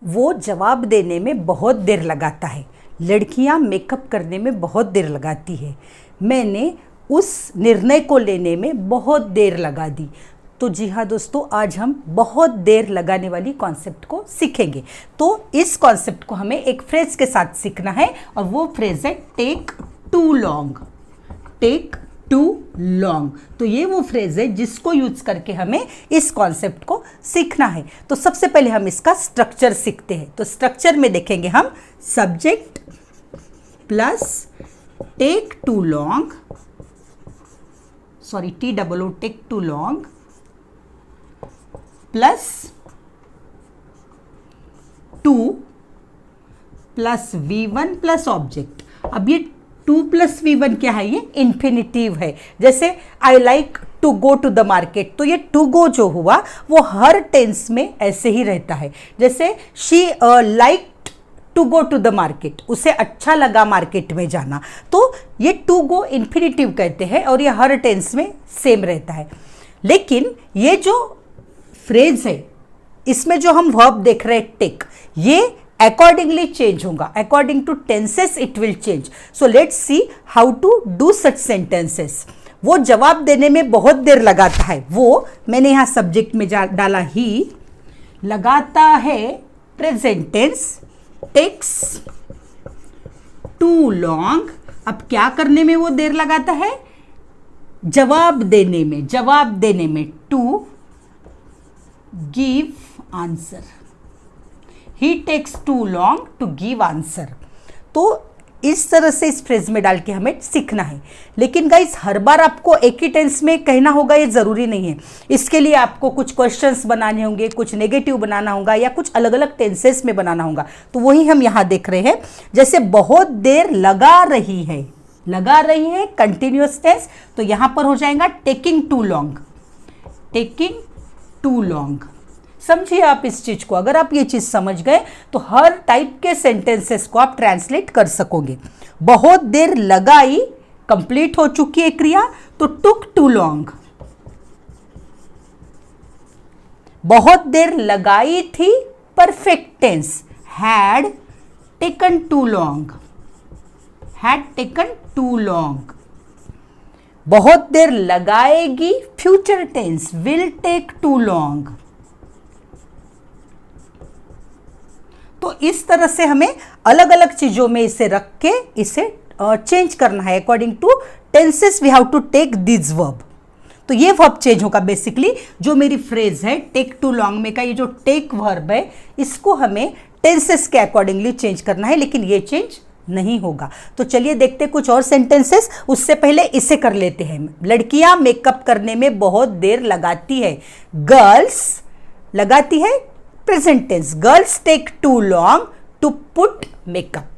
वो जवाब देने में बहुत देर लगाता है। लड़कियां मेकअप करने में बहुत देर लगाती है। मैंने उस निर्णय को लेने में बहुत देर लगा दी। तो जी हाँ दोस्तों, आज हम बहुत देर लगाने वाली कॉन्सेप्ट को सीखेंगे। तो इस कॉन्सेप्ट को हमें एक फ्रेज के साथ सीखना है और वो फ्रेज है take too long. Take too long, तो ये वो फ्रेज है जिसको यूज करके हमें इस कॉन्सेप्ट को सीखना है। तो सबसे पहले हम इसका स्ट्रक्चर सीखते हैं। तो स्ट्रक्चर में देखेंगे हम subject plus take too long, sorry TOO take too long plus to plus V1 plus object. अब ये 2 प्लस V1 क्या है? ये इन्फिनिटिव है। जैसे I like to go to the market, तो ये टू गो जो हुआ वो हर टेंस में ऐसे ही रहता है। जैसे she like to go to the market, उसे अच्छा लगा मार्केट में जाना, तो ये टू गो इन्फिनिटिव कहते हैं और ये हर टेंस में सेम रहता है। लेकिन ये जो फ्रेज है, इसमें जो हम वर्ब देख रहे हैं टेक, ये अकॉर्डिंगली चेंज होगा। According to tenses it will change. So let's see how to do such sentences. वो जवाब देने में बहुत देर लगाता है, वो मैंने यहाँ सब्जेक्ट में डाला ही, लगाता है present tense, takes too long. अब क्या करने में वो देर लगाता है? जवाब देने में, जवाब देने में, to give answer. He takes too long to give answer. तो इस तरह से इस फ्रेज में डाल के हमें सीखना है। लेकिन गाइस, हर बार आपको एक ही टेंस में कहना होगा ये ज़रूरी नहीं है। इसके लिए आपको कुछ क्वेश्चंस बनाने होंगे, कुछ नेगेटिव बनाना होगा या कुछ अलग अलग टेंसेस में बनाना होगा। तो वही हम यहाँ देख रहे हैं। जैसे बहुत देर लगा रही है, लगा रही है कंटिन्यूअस टेंस, तो यहाँ पर हो जाएगा taking too long. Taking too long, समझिए आप इस चीज को। अगर आप ये चीज समझ गए तो हर टाइप के सेंटेंसेस को आप ट्रांसलेट कर सकोगे। बहुत देर लगाई, कंप्लीट हो चुकी है क्रिया, तो टुक टू लॉन्ग। बहुत देर लगाई थी, perfect tense, had taken too long, had taken too long. बहुत देर लगाएगी, future tense, will take too long. तो इस तरह से हमें अलग अलग चीजों में इसे रख के इसे चेंज करना है। According to tenses we have to take this verb. तो ये वर्ब चेंज होगा। बेसिकली जो मेरी फ्रेज है टेक टू लॉन्ग में का ये जो टेक वर्ब है, इसको हमें टेंसेस के अकॉर्डिंगली चेंज करना है, लेकिन ये चेंज नहीं होगा। तो चलिए देखते कुछ और सेंटेंसेस। उससे पहले इसे कर लेते हैं। लड़कियां मेकअप करने में बहुत देर लगाती है। गर्ल्स लगाती है, present tense, girls take too long to put makeup.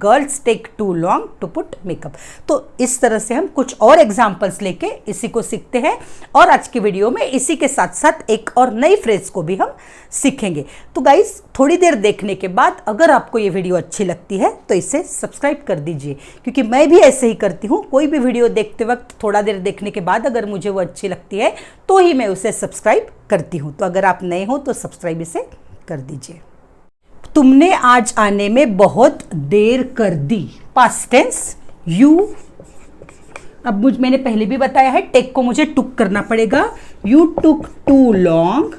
Girls take too long to put makeup. तो इस तरह से हम कुछ और एग्जाम्पल्स लेके इसी को सीखते हैं और आज की वीडियो में इसी के साथ साथ एक और नई फ्रेज को भी हम सीखेंगे। तो गाइस, थोड़ी देर देखने के बाद अगर आपको ये वीडियो अच्छी लगती है तो इसे सब्सक्राइब कर दीजिए, क्योंकि मैं भी ऐसे ही करती हूँ। कोई भी वीडियो देखते वक्त थोड़ा देर देखने के बाद अगर मुझे वो अच्छी लगती है तो ही मैं उसे सब्सक्राइब करती हूँ। तो अगर आप नए हो तो सब्सक्राइब इसे कर दीजिए। तुमने आज आने में बहुत देर कर दी, पास्ट टेंस, यू। अब मैंने पहले भी बताया है टेक को मुझे टुक करना पड़ेगा। यू टुक टू लॉन्ग,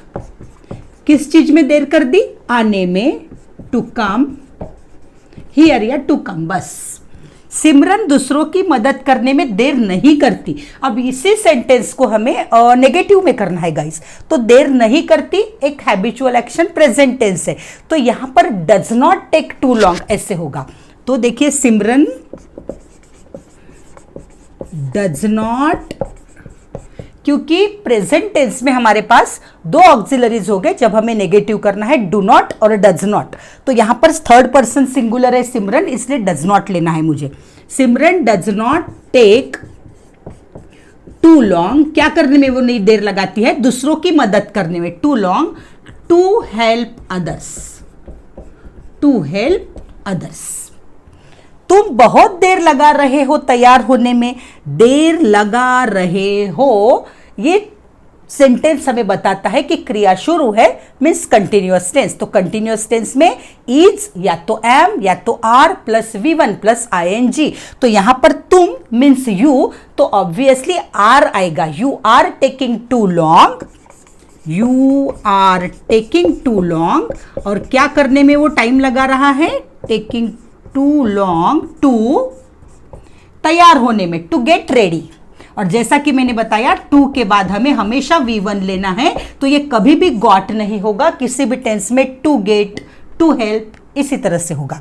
किस चीज में देर कर दी? आने में, टू कम हियर या टू कम, बस। सिमरन दूसरों की मदद करने में देर नहीं करती। अब इसी सेंटेंस को हमें नेगेटिव में करना है गाइस। तो देर नहीं करती एक हैबिचुअल एक्शन, प्रेजेंट टेंस है, तो यहां पर does not take too long ऐसे होगा। तो देखिए, सिमरन डज नॉट, क्योंकि प्रेजेंट टेंस में हमारे पास दो ऑक्सिलरीज हो गए जब हमें नेगेटिव करना है, डू नॉट और डज नॉट। तो यहां पर थर्ड पर्सन सिंगुलर है सिमरन, इसलिए डज नॉट लेना है मुझे। Simran does not take too long, क्या करने में वो नहीं देर लगाती है? दूसरों की मदद करने में, too long to help others, to help others. तुम बहुत देर लगा रहे हो तैयार होने में, देर लगा रहे हो, ये सेंटेंस हमें बताता है कि क्रिया शुरू है, मीन्स कंटिन्यूअस टेंस। तो कंटिन्यूअस टेंस में इज या तो एम या तो are plus V1 plus ING। तो यहां पर तुम मीन्स यू, तो ऑब्वियसली आर आएगा। You are taking too long, you are taking too long, और क्या करने में वो टाइम लगा रहा है, टेकिंग टू लॉन्ग टू, तैयार होने में, टू गेट रेडी। और जैसा कि मैंने बताया टू के बाद हमें हमेशा V1 लेना है, तो ये कभी भी गॉट नहीं होगा, किसी भी टेंस में टू गेट, टू हेल्प, इसी तरह से होगा।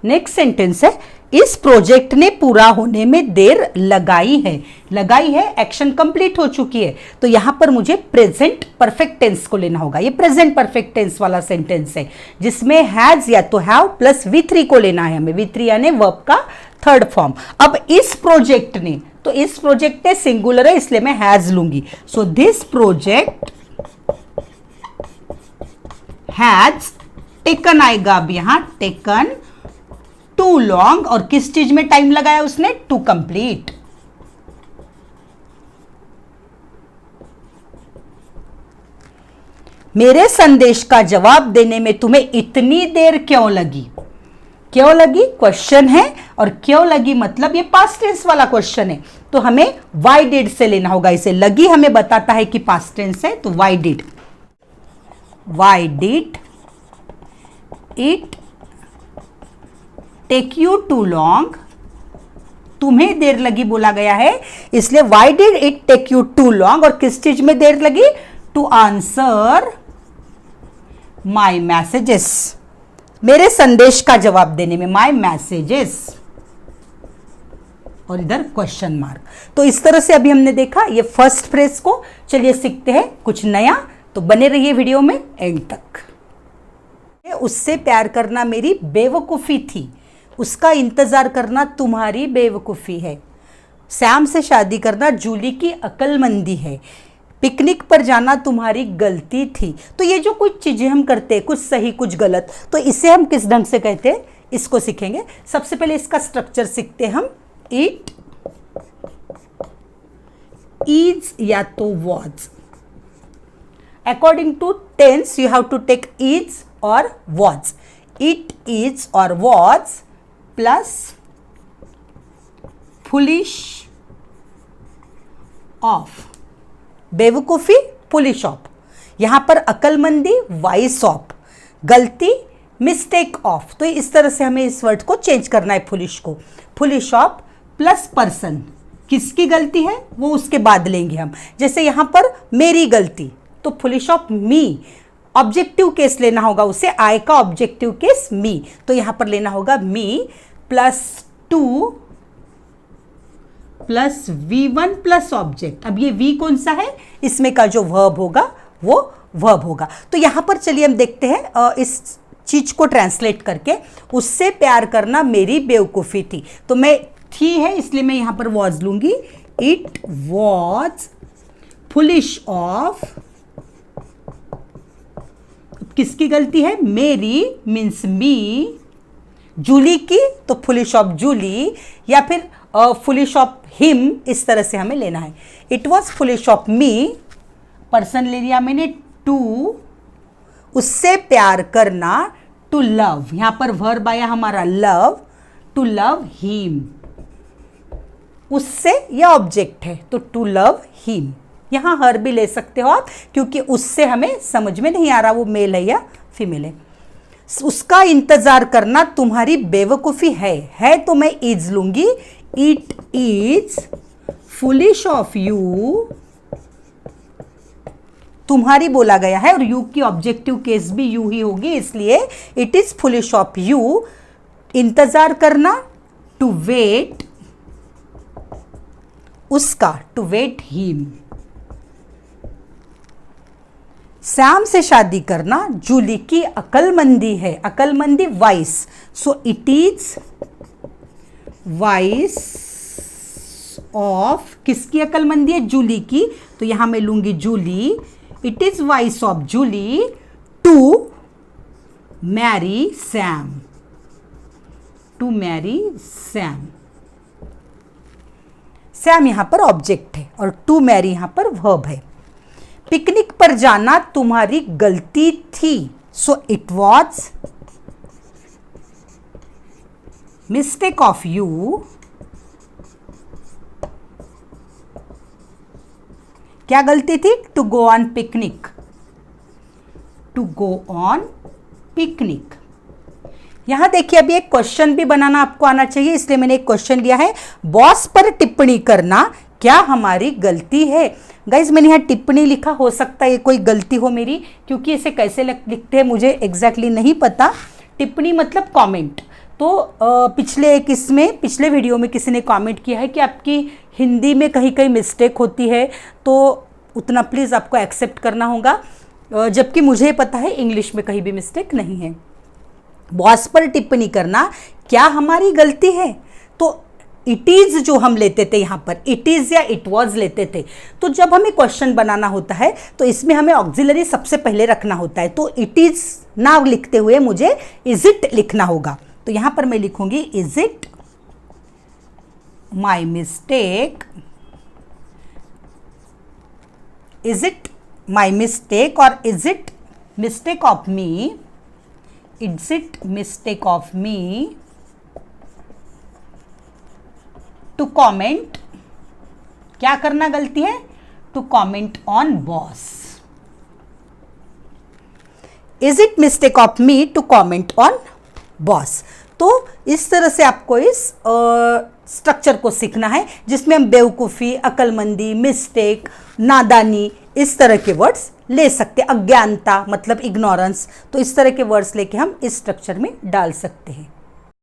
नेक्स्ट सेंटेंस है, इस प्रोजेक्ट ने पूरा होने में देर लगाई है। लगाई है, एक्शन कंप्लीट हो चुकी है, तो यहां पर मुझे प्रेजेंट परफेक्ट टेंस को लेना होगा। ये प्रेजेंट परफेक्ट टेंस वाला सेंटेंस है, जिसमें हैज या तो हैव प्लस V3 को लेना है हमें। V3 यानी वर्ब का थर्ड फॉर्म। अब इस प्रोजेक्ट ने, तो इस प्रोजेक्ट ने सिंगुलर है, इसलिए मैं हैज लूंगी। So this project has taken आएगा अब यहां, टेकन टू लॉन्ग, और किस चीज में टाइम लगाया उसने, टू कंप्लीट। मेरे संदेश का जवाब देने में तुम्हें इतनी देर क्यों लगी। क्यों लगी क्वेश्चन है, और क्यों लगी मतलब ये पास्ट टेंस वाला क्वेश्चन है, तो हमें वाई डिड से लेना होगा इसे। लगी हमें बताता है कि पास्ट टेंस है, तो why did it take you too long, तुम्हें देर लगी बोला गया है, इसलिए why did it take you too long, और किस चीज में देर लगी, टू आंसर माई मैसेजेस, मेरे संदेश का जवाब देने में, माई मैसेजेस, और इधर क्वेश्चन मार्क। तो इस तरह से अभी हमने देखा ये फर्स्ट फ्रेज को। चलिए सीखते हैं कुछ नया, तो बने रहिए वीडियो में एंड तक। उससे प्यार करना मेरी बेवकूफ़ी थी, उसका इंतजार करना तुम्हारी बेवकूफ़ी है, सैम से शादी करना जूली की अक्लमंदी है, पिकनिक पर जाना तुम्हारी गलती थी। तो ये जो कुछ चीज़ें हम करते हैं, कुछ सही कुछ गलत, तो इसे हम किस ढंग से कहते हैं, इसको सीखेंगे। सबसे पहले इसका स्ट्रक्चर सीखते हैं हम। इट इज या तो was, according to tense you have to take is और वॉज। इट इज और वॉज प्लस फुलिश ऑफ, बेवकूफ़ी पुलिश ऑफ, यहां पर अकलमंदी वाइस ऑफ, गलती मिस्टेक ऑफ। तो इस तरह से हमें इस वर्ड को चेंज करना है, फुलिश को। फुलिश ऑफ प्लस पर्सन, किसकी गलती है वो उसके बाद लेंगे हम। जैसे यहां पर मेरी गलती, तो foolish of me, objective case लेना होगा उसे, आई का ऑब्जेक्टिव केस मी, तो यहां पर लेना होगा me plus to plus V1 plus object. अब ये V कौन सा है, इसमें का जो वर्ब होगा वो वर्ब होगा। तो यहां पर चलिए हम देखते हैं इस चीज को ट्रांसलेट करके। उससे प्यार करना मेरी बेवकूफ़ी थी, तो मैं थी है इसलिए मैं यहां पर वॉज लूंगी। इट वॉज फुलिश ऑफ, किसकी गलती है, मेरी मीन्स मी, जूली की तो फुलिश ऑफ जूली, या फिर फुलिश ऑफ हिम, इस तरह से हमें लेना है। It was foolish of me, person ले लिया मैंने टू, उससे प्यार करना, टू लव, यहां पर वर्ब आया हमारा लव, टू लव हिम, उससे यह ऑब्जेक्ट है तो टू लव हिम। यहां हर भी ले सकते हो आप, क्योंकि उससे हमें समझ में नहीं आ रहा वो मेल है या फीमेल है। उसका इंतजार करना तुम्हारी बेवकूफ़ी है तो मैं इज लूंगी। It is foolish of you, तुम्हारी बोला गया है और यू की ऑब्जेक्टिव केस भी यू ही होगी, इसलिए it is foolish of you, इंतजार करना, टू वेट, उसका, टू वेट हिम, सैम से शादी करना जूली की अकलमंदी है, अकलमंदी wise, so it is wise of, किसकी अकलमंदी है, जूली की, तो यहां मैं लूंगी Julie. It is wise of Julie to marry Sam, to marry Sam. Sam यहां पर ऑब्जेक्ट है और टू मैरी यहां पर वर्ब है। पिकनिक पर जाना तुम्हारी गलती थी, so it was mistake of you. क्या गलती थी? To go on picnic, to go on picnic. यहां देखिए अभी एक क्वेश्चन भी बनाना आपको आना चाहिए, इसलिए मैंने एक क्वेश्चन लिया है, बॉस पर टिप्पणी करना क्या हमारी गलती है। गाइज मैंने यहाँ टिप्पणी लिखा, हो सकता है ये कोई गलती हो मेरी, क्योंकि इसे कैसे लिखते हैं मुझे एग्जैक्टली नहीं पता। टिप्पणी मतलब कमेंट। तो पिछले वीडियो में किसी ने कमेंट किया है कि आपकी हिंदी में कहीं कहीं मिस्टेक होती है, तो उतना प्लीज़ आपको एक्सेप्ट करना होगा, जबकि मुझे पता है इंग्लिश में कहीं भी मिस्टेक नहीं है। बॉस पर टिप्पणी करना क्या हमारी गलती है, तो इट इज़ जो हम लेते थे यहाँ पर, इट इज़ या इट वॉज लेते थे। तो जब हमें क्वेश्चन बनाना होता है तो इसमें हमें ऑक्सिलरी सबसे पहले रखना होता है, तो इट इज़ ना लिखते हुए मुझे इज इट लिखना होगा। तो यहाँ पर मैं लिखूंगी is it my mistake, is it my mistake, और is it mistake of me, is it mistake of me to comment, क्या करना गलती है, to comment on boss. Is it mistake of me to comment on boss. तो इस तरह से आपको इस स्ट्रक्चर को सीखना है, जिसमें हम बेवकूफ़ी, अक्लमंदी, मिस्टेक, नादानी, इस तरह के वर्ड्स ले सकते हैं। अज्ञानता मतलब इग्नोरेंस, तो इस तरह के वर्ड्स लेके हम इस स्ट्रक्चर में डाल सकते हैं।